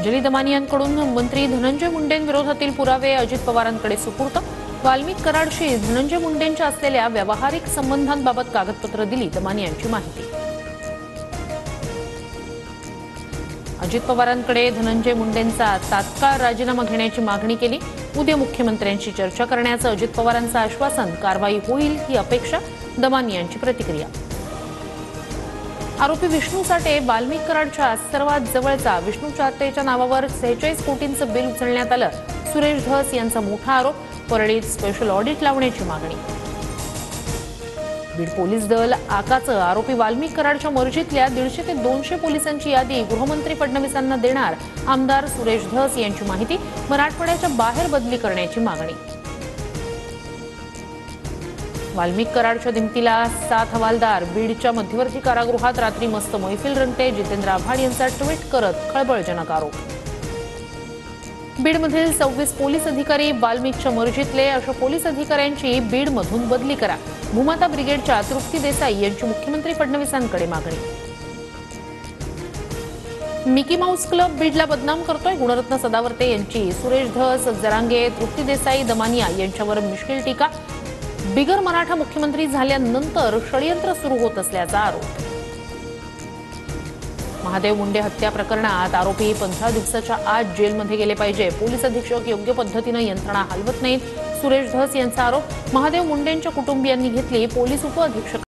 अंजली दमानियांकडून मंत्री धनंजय मुंडेंविरोधातील पुरावे अजित पवारांकडे सुपूर्द। वाल्मिक कराडशी धनंजय मुंडेंच्या असलेल्या व्यावहारिक संबंधांबाबत कागदपत्र दिली दमानियांची माहिती। अजित पवारांकडे धनंजय मुंडेंचा तात्काळ राजीनामा घेण्याची मागणी केली। उद्या मुख्यमंत्र्यांशी चर्चा करण्याचं अजित पवारांचं आश्वासन। कारवाई होईल ही अपेक्षा, दमानियांची प्रतिक्रिया। आरोपी विष्णू साठे वाल्मिक कराडच्या सर्वात जवळचा। विष्णू साठेच्या नावावर 46 कोटींचं बिल उचलण्यात आलं। सुरेश धस यांचा मोठा आरोप। परळीत स्पेशल ऑडिट लावण्याची मागणी। बीड पोलीस दल आकाचं आरोपी वाल्मिक कराडच्या मर्जीतल्या 150 ते 200 पोलिसांची यादी गृहमंत्री फडणवीसांना देणार। आमदार सुरेश धस यांची माहिती। मराठवाड्याच्या बाहेर बदली करण्याची मागणी। वाल्मिक कराडच्या दिमतीला 7 हवालदार। बीडच्या मध्यवर्ती कारागृहात रात्री मस्त मैफिल रंगते। जितेंद्र आव्हाड यांचा ट्विट करत खळबळजनक आरोप। बीडमधील 26 पोलीस अधिकारी वाल्मिकच्या मर्जीतले। अशा पोलीस अधिकाऱ्यांची बीडमधून बदली करा। भूमाता ब्रिगेडच्या तृप्ती देसाई यांची मुख्यमंत्री फडणवीसांकडे मागणी। मिकी माऊस क्लब बीडला बदनाम करतोय। गुणरत्न सदावर्ते यांची सुरेश धस, जरांगे, तृप्ती देसाई, दमानिया यांच्यावर मिश्किल टीका। बिगर मराठा मुख्यमंत्री झाल्यानंतर षडयंत्र सुरू होत असल्याचा आरोप। महादेव मुंडे हत्या प्रकरणात आरोपी 15 दिवसाच्या आत जेलमध्ये गेले पाहिजे। पोलीस अधीक्षक योग्य पद्धतीने यंत्रणा हलवत नाहीत। सुरेश धस यांचा आरोप। महादेव मुंडेंच्या कुटुंबियांनी घेतली पोलीस उपअधीक्षक